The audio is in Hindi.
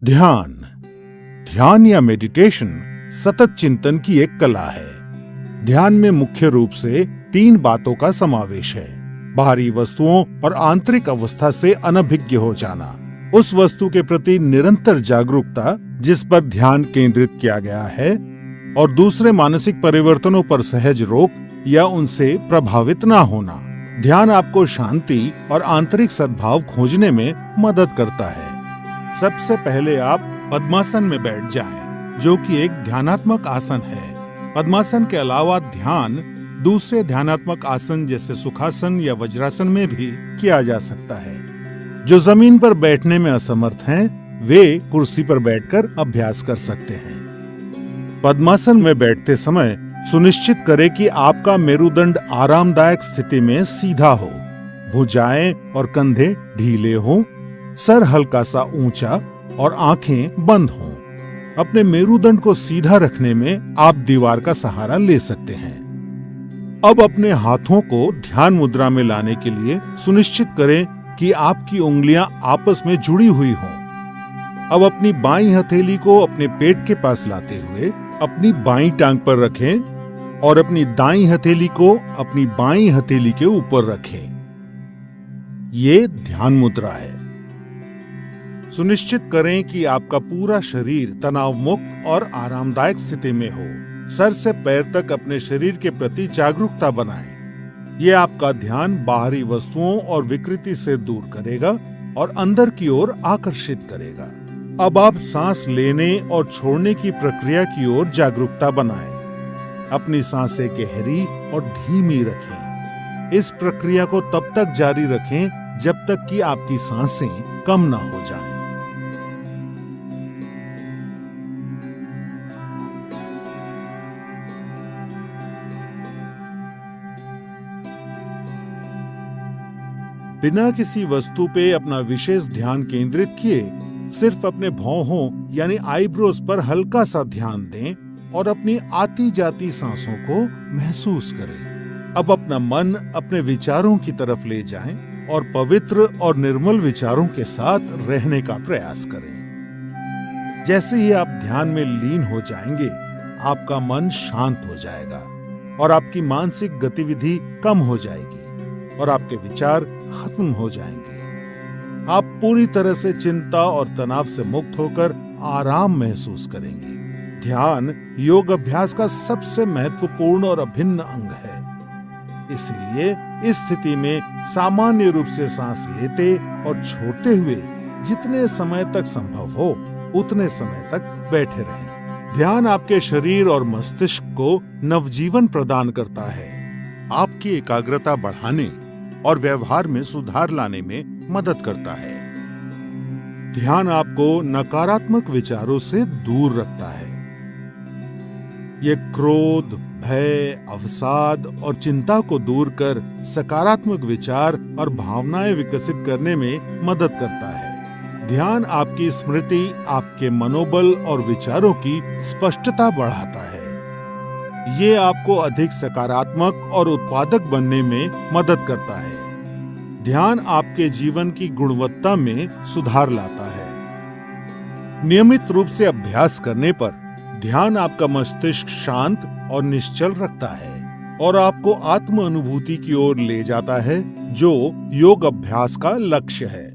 ध्यान ध्यान या मेडिटेशन सतत चिंतन की एक कला है। ध्यान में मुख्य रूप से 3 बातों का समावेश है। बाहरी वस्तुओं और आंतरिक अवस्था से अनभिज्ञ हो जाना, उस वस्तु के प्रति निरंतर जागरूकता जिस पर ध्यान केंद्रित किया गया है, और दूसरे मानसिक परिवर्तनों पर सहज रोक या उनसे प्रभावित ना होना। ध्यान आपको शांति और आंतरिक सद्भाव खोजने में मदद करता है। सबसे पहले आप पद्मासन में बैठ जाएं, जो कि एक ध्यानात्मक आसन है। पद्मासन के अलावा ध्यान दूसरे ध्यानात्मक आसन जैसे सुखासन या वज्रासन में भी किया जा सकता है। जो जमीन पर बैठने में असमर्थ हैं, वे कुर्सी पर बैठकर अभ्यास कर सकते हैं। पद्मासन में बैठते समय सुनिश्चित करें कि आपका मेरुदंड आरामदायक स्थिति में सीधा हो, भुजाएं और कंधे ढीले हों, सर हल्का सा ऊंचा और आंखें बंद हों। अपने मेरुदंड को सीधा रखने में आप दीवार का सहारा ले सकते हैं। अब अपने हाथों को ध्यान मुद्रा में लाने के लिए सुनिश्चित करें कि आपकी उंगलियां आपस में जुड़ी हुई हों। अब अपनी बाईं हथेली को अपने पेट के पास लाते हुए अपनी बाईं टांग पर रखें और अपनी दाईं हथेली को अपनी बाईं हथेली के ऊपर रखें। ये ध्यान मुद्रा है। सुनिश्चित करें कि आपका पूरा शरीर तनाव मुक्त और आरामदायक स्थिति में हो। सर से पैर तक अपने शरीर के प्रति जागरूकता बनाएं। ये आपका ध्यान बाहरी वस्तुओं और विकृति से दूर करेगा और अंदर की ओर आकर्षित करेगा। अब आप सांस लेने और छोड़ने की प्रक्रिया की ओर जागरूकता बनाएं। अपनी सांसें गहरी और धीमी रखें। इस प्रक्रिया को तब तक जारी रखें जब तक कि आपकी सांसें कम ना हो जाएं। बिना किसी वस्तु पे अपना विशेष ध्यान केंद्रित किए सिर्फ अपने भौहों यानी आईब्रोज पर हल्का सा ध्यान दें और अपनी आती जाती सांसों को महसूस करें। अब अपना मन अपने विचारों की तरफ ले जाएं और पवित्र और निर्मल विचारों के साथ रहने का प्रयास करें। जैसे ही आप ध्यान में लीन हो जाएंगे, आपका मन शांत हो जाएगा और आपकी मानसिक गतिविधि कम हो जाएगी और आपके विचार खत्म हो जाएंगे। आप पूरी तरह से चिंता और तनाव से मुक्त होकर आराम महसूस करेंगे। ध्यान योग अभ्यास का सबसे महत्वपूर्ण और अभिन्न अंग है। इसीलिए इस स्थिति में सामान्य रूप से सांस लेते और छोड़ते हुए जितने समय तक संभव हो उतने समय तक बैठे रहें। ध्यान आपके शरीर और मस्तिष्क को नवजीवन प्रदान करता है, आपकी एकाग्रता बढ़ाने और व्यवहार में सुधार लाने में मदद करता है। ध्यान आपको नकारात्मक विचारों से दूर रखता है। ये क्रोध, भय, अवसाद और चिंता को दूर कर सकारात्मक विचार और भावनाएं विकसित करने में मदद करता है। ध्यान आपकी स्मृति, आपके मनोबल और विचारों की स्पष्टता बढ़ाता है। ये आपको अधिक सकारात्मक और उत्पादक बनने में मदद करता है। ध्यान आपके जीवन की गुणवत्ता में सुधार लाता है। नियमित रूप से अभ्यास करने पर ध्यान आपका मस्तिष्क शांत और निश्चल रखता है और आपको आत्म अनुभूति की ओर ले जाता है, जो योग अभ्यास का लक्ष्य है।